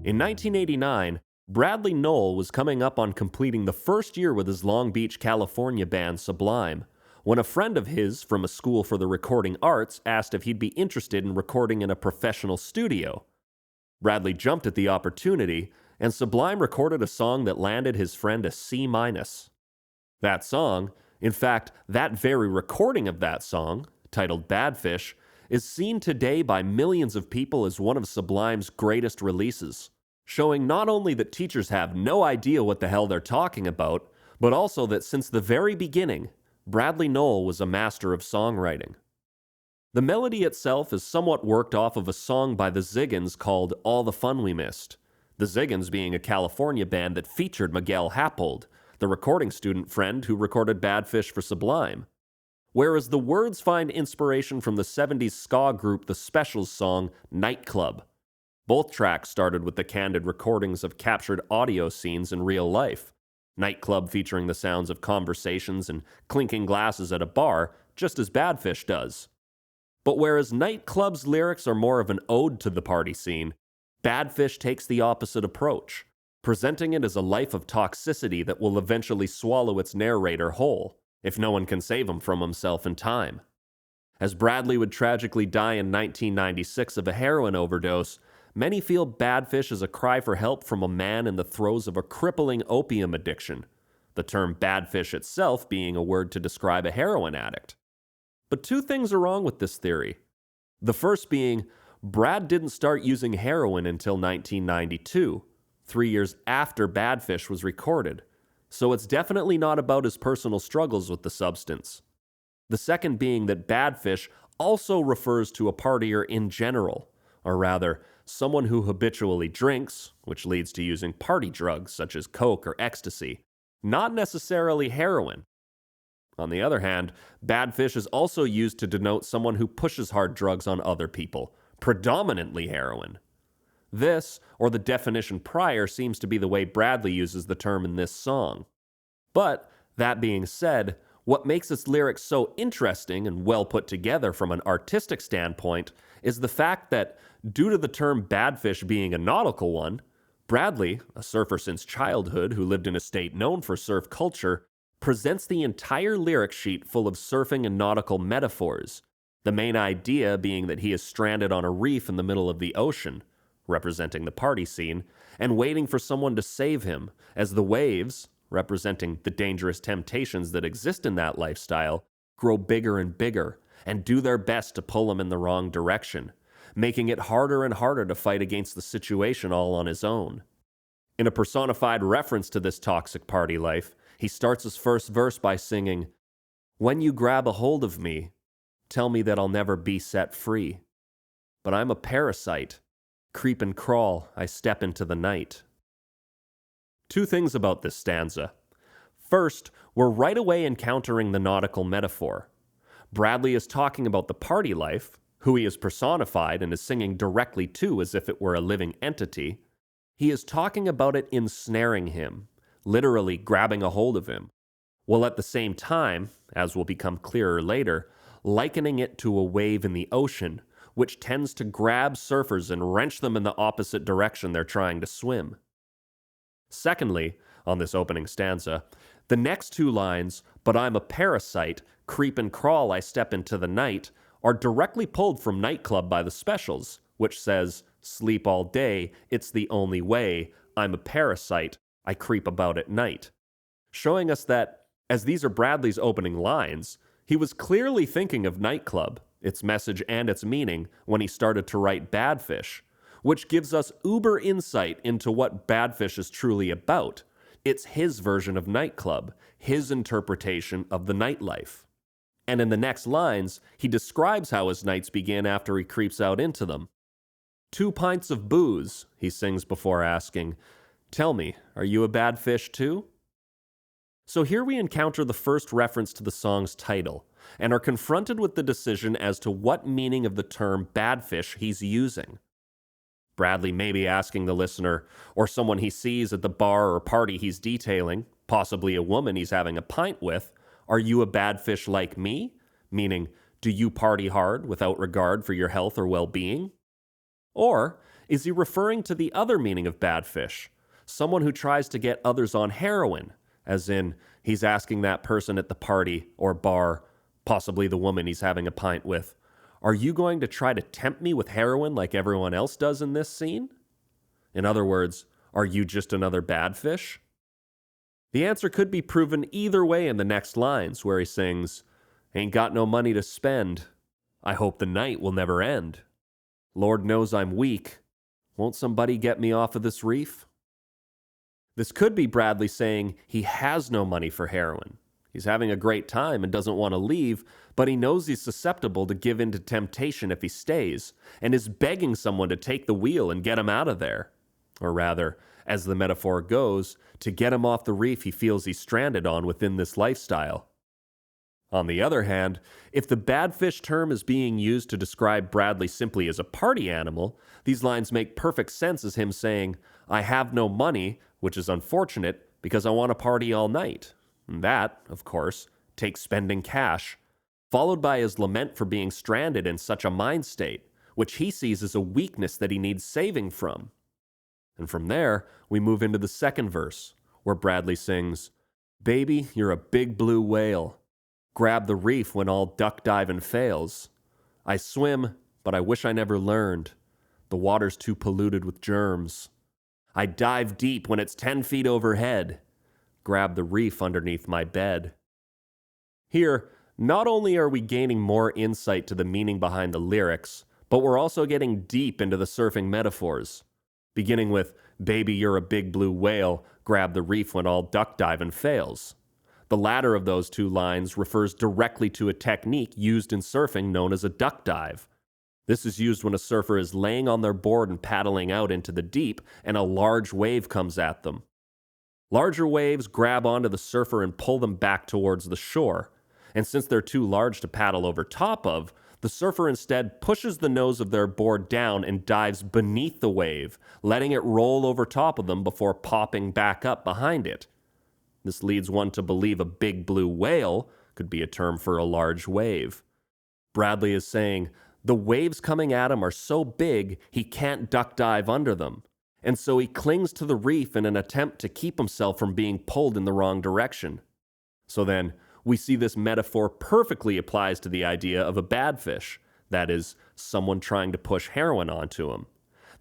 In 1989, Bradley Nowell was coming up on completing the first year with his Long Beach, California band Sublime, when a friend of his from a school for the recording arts asked if he'd be interested in recording in a professional studio. Bradley jumped at the opportunity, and Sublime recorded a song that landed his friend a C-. That song, in fact, that very recording of that song, titled Badfish, is seen today by millions of people as one of Sublime's greatest releases, showing not only that teachers have no idea what the hell they're talking about, but also that since the very beginning, Bradley Nowell was a master of songwriting. The melody itself is somewhat worked off of a song by the Ziggins called All the Fun We Missed, the Ziggins being a California band that featured Miguel Happold, the recording student friend who recorded Badfish for Sublime. Whereas the words find inspiration from the 70s ska group The Specials' song Nightclub. Both tracks started with the candid recordings of captured audio scenes in real life. Nightclub featuring the sounds of conversations and clinking glasses at a bar, just as Badfish does. But whereas Nightclub's lyrics are more of an ode to the party scene, Badfish takes the opposite approach, presenting it as a life of toxicity that will eventually swallow its narrator whole, if no one can save him from himself in time. As Bradley would tragically die in 1996 of a heroin overdose, many feel Badfish is a cry for help from a man in the throes of a crippling opium addiction, the term Badfish itself being a word to describe a heroin addict. But two things are wrong with this theory. The first being, Brad didn't start using heroin until 1992, 3 years after Badfish was recorded, so it's definitely not about his personal struggles with the substance. The second being that Badfish also refers to a partier in general, or rather, someone who habitually drinks, which leads to using party drugs such as coke or ecstasy, not necessarily heroin. On the other hand, Badfish is also used to denote someone who pushes hard drugs on other people, predominantly heroin. This, or the definition prior, seems to be the way Bradley uses the term in this song. But, that being said, what makes its lyrics so interesting and well put together from an artistic standpoint is the fact that, due to the term Badfish being a nautical one, Bradley, a surfer since childhood who lived in a state known for surf culture, presents the entire lyric sheet full of surfing and nautical metaphors, the main idea being that he is stranded on a reef in the middle of the ocean, representing the party scene, and waiting for someone to save him, as the waves, representing the dangerous temptations that exist in that lifestyle, grow bigger and bigger, and do their best to pull him in the wrong direction, making it harder and harder to fight against the situation all on his own. In a personified reference to this toxic party life, he starts his first verse by singing, "When you grab a hold of me, tell me that I'll never be set free. But I'm a parasite. Creep and crawl, I step into the night." Two things about this stanza. First, we're right away encountering the nautical metaphor. Bradley is talking about the party life, who he is personified and is singing directly to as if it were a living entity. He is talking about it ensnaring him, literally grabbing a hold of him, while at the same time, as will become clearer later, likening it to a wave in the ocean, which tends to grab surfers and wrench them in the opposite direction they're trying to swim. Secondly, on this opening stanza, the next two lines, "But I'm a parasite, creep and crawl, I step into the night," are directly pulled from Nightclub by the Specials, which says, "Sleep all day, it's the only way, I'm a parasite, I creep about at night," showing us that, as these are Bradley's opening lines, he was clearly thinking of Nightclub, its message and its meaning, when he started to write Badfish, which gives us uber insight into what Badfish is truly about. It's his version of Nightclub, his interpretation of the nightlife. And in the next lines, he describes how his nights begin after he creeps out into them. "2 pints of booze," he sings before asking, "Tell me, are you a bad fish too?" So here we encounter the first reference to the song's title, and are confronted with the decision as to what meaning of the term badfish he's using. Bradley may be asking the listener, or someone he sees at the bar or party he's detailing, possibly a woman he's having a pint with, "Are you a bad fish like me?" Meaning, do you party hard without regard for your health or well-being? Or Is he referring to the other meaning of badfish? Someone who tries to get others on heroin, as in he's asking that person at the party or bar, possibly the woman he's having a pint with, "Are you going to try to tempt me with heroin like everyone else does in this scene?" In other words, are you just another badfish? The answer could be proven either way in the next lines, where he sings, "Ain't got no money to spend. I hope the night will never end. Lord knows I'm weak. Won't somebody get me off of this reef?" This could be Bradley saying he has no money for heroin. He's having a great time and doesn't want to leave, but he knows he's susceptible to give in to temptation if he stays, and is begging someone to take the wheel and get him out of there. Or rather, as the metaphor goes, to get him off the reef he feels he's stranded on within this lifestyle. On the other hand, if the badfish term is being used to describe Bradley simply as a party animal, these lines make perfect sense as him saying, "I have no money," which is unfortunate because I want to party all night. And that, of course, takes spending cash, followed by his lament for being stranded in such a mind state, which he sees as a weakness that he needs saving from. And from there, we move into the second verse, where Bradley sings, "Baby, you're a big blue whale. Grab the reef when all duck diving fails. I swim, but I wish I never learned. The water's too polluted with germs. I dive deep when it's 10 feet overhead. Grab the reef underneath my bed." Here, not only are we gaining more insight to the meaning behind the lyrics, but we're also getting deep into the surfing metaphors. Beginning with, "Baby, you're a big blue whale, grab the reef when all duck diving fails." The latter of those two lines refers directly to a technique used in surfing known as a duck dive. This is used when a surfer is laying on their board and paddling out into the deep, and a large wave comes at them. Larger waves grab onto the surfer and pull them back towards the shore, and since they're too large to paddle over top of, the surfer instead pushes the nose of their board down and dives beneath the wave, letting it roll over top of them before popping back up behind it. This leads one to believe a big blue whale could be a term for a large wave. Bradley is saying, the waves coming at him are so big he can't duck dive under them, and so he clings to the reef in an attempt to keep himself from being pulled in the wrong direction. So then, we see this metaphor perfectly applies to the idea of a badfish, that is, someone trying to push heroin onto him.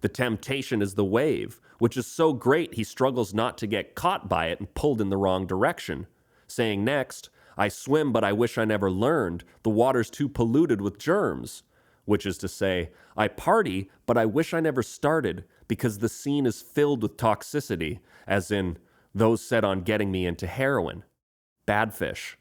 The temptation is the wave, which is so great he struggles not to get caught by it and pulled in the wrong direction, saying next, "I swim but I wish I never learned, the water's too polluted with germs," which is to say, I party but I wish I never started because the scene is filled with toxicity, as in, those set on getting me into heroin. Badfish.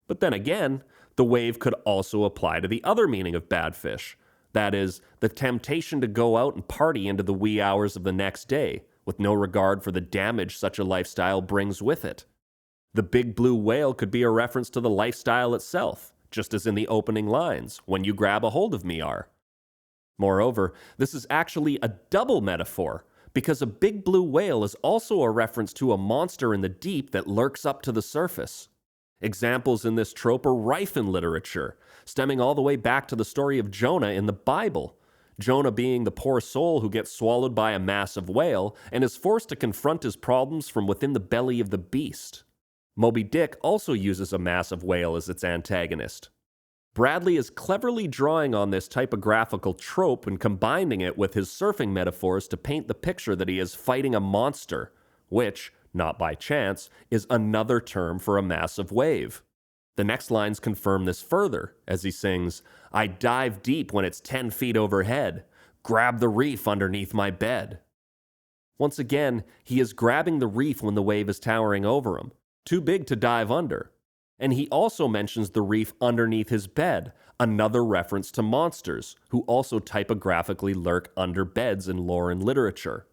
But then again, the wave could also apply to the other meaning of badfish. That is, the temptation to go out and party into the wee hours of the next day, with no regard for the damage such a lifestyle brings with it. The big blue whale could be a reference to the lifestyle itself, just as in the opening lines, "When you grab a hold of me" are. Moreover, this is actually a double metaphor, because a big blue whale is also a reference to a monster in the deep that lurks up to the surface. Examples in this trope are rife in literature, stemming all the way back to the story of Jonah in the Bible. Jonah being the poor soul who gets swallowed by a massive whale and is forced to confront his problems from within the belly of the beast. Moby Dick also uses a massive whale as its antagonist. Bradley is cleverly drawing on this typographical trope and combining it with his surfing metaphors to paint the picture that he is fighting a monster, which, not by chance, is another term for a massive wave. The next lines confirm this further, as he sings, "I dive deep when it's 10 feet overhead. Grab the reef underneath my bed." Once again, he is grabbing the reef when the wave is towering over him, too big to dive under. And he also mentions the reef underneath his bed, another reference to monsters, who also typographically lurk under beds in lore and literature.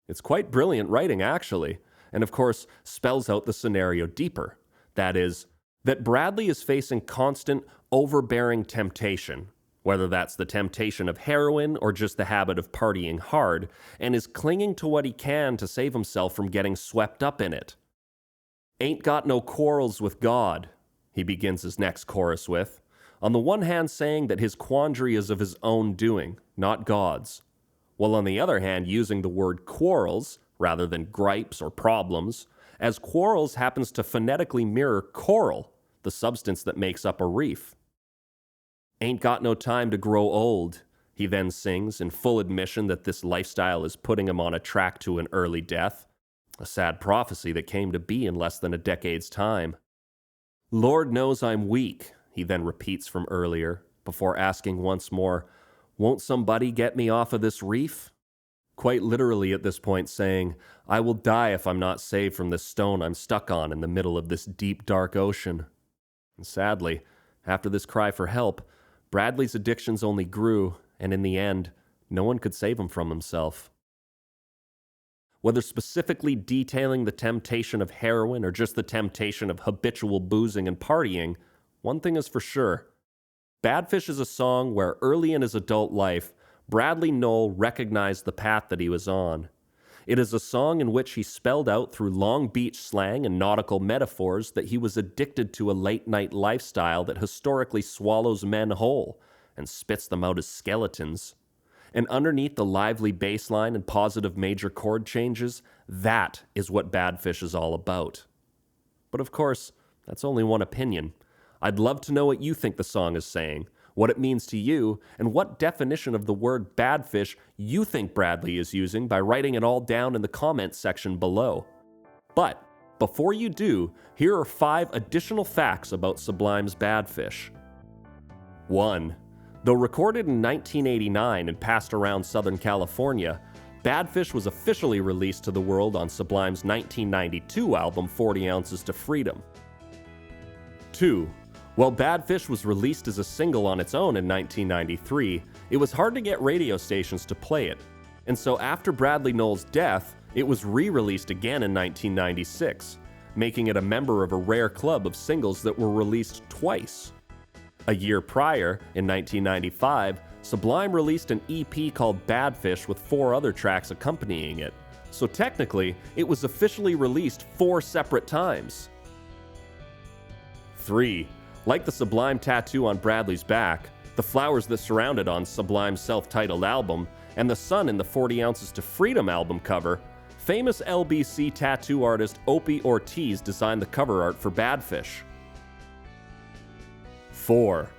It's quite brilliant writing, actually, and of course spells out the scenario deeper. That is, that Bradley is facing constant, overbearing temptation, whether that's the temptation of heroin or just the habit of partying hard, and is clinging to what he can to save himself from getting swept up in it. "Ain't got no quarrels with God," he begins his next chorus with, on the one hand saying that his quandary is of his own doing, not God's, while on the other hand using the word quarrels, rather than gripes or problems, as quarrels happens to phonetically mirror coral, the substance that makes up a reef. "Ain't got no time to grow old," he then sings in full admission that this lifestyle is putting him on a track to an early death, a sad prophecy that came to be in less than a decade's time. "Lord knows I'm weak," he then repeats from earlier, before asking once more, "Won't somebody get me off of this reef?" Quite literally at this point saying, "I will die if I'm not saved from this stone I'm stuck on in the middle of this deep, dark ocean." And sadly, after this cry for help, Bradley's addictions only grew, and in the end, no one could save him from himself. Whether specifically detailing the temptation of heroin or just the temptation of habitual boozing and partying, one thing is for sure. Badfish is a song where early in his adult life, Bradley Nowell recognized the path that he was on. It is a song in which he spelled out through Long Beach slang and nautical metaphors that he was addicted to a late-night lifestyle that historically swallows men whole and spits them out as skeletons. And underneath the lively bass line and positive major chord changes, that is what Badfish is all about. But of course, that's only one opinion. I'd love to know what you think the song is saying, what it means to you, and what definition of the word badfish you think Bradley is using by writing it all down in the comments section below. But before you do, here are 5 additional facts about Sublime's Badfish. 1. Though recorded in 1989 and passed around Southern California, Badfish was officially released to the world on Sublime's 1992 album 40 Ounces to Freedom. 2. While Badfish was released as a single on its own in 1993, it was hard to get radio stations to play it, and so after Bradley Nowell's death, it was re-released again in 1996, making it a member of a rare club of singles that were released twice. A year prior, in 1995, Sublime released an EP called Badfish with 4 other tracks accompanying it, so technically, it was officially released 4 separate times. 3. Like the Sublime tattoo on Bradley's back, the flowers that surround it on Sublime's self-titled album, and the sun in the 40 Ounces to Freedom album cover, famous LBC tattoo artist Opie Ortiz designed the cover art for Badfish. 4.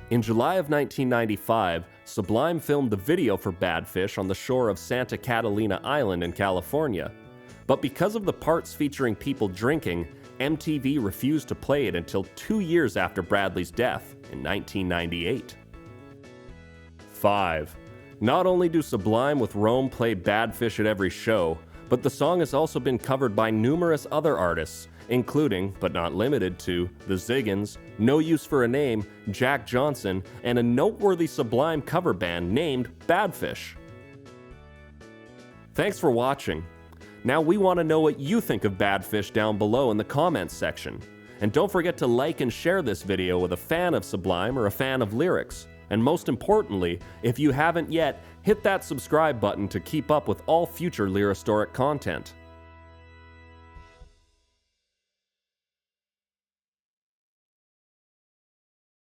In July of 1995, Sublime filmed the video for Badfish on the shore of Santa Catalina Island in California. But because of the parts featuring people drinking, MTV refused to play it until 2 years after Bradley's death in 1998. 5. Not only do Sublime with Rome play Badfish at every show, but the song has also been covered by numerous other artists, including, but not limited to, The Ziggins, No Use for a Name, Jack Johnson, and a noteworthy Sublime cover band named Badfish. Thanks for watching. Now we want to know what you think of Badfish down below in the comments section. And don't forget to like and share this video with a fan of Sublime or a fan of lyrics. And most importantly, if you haven't yet, hit that subscribe button to keep up with all future Lyristoric content.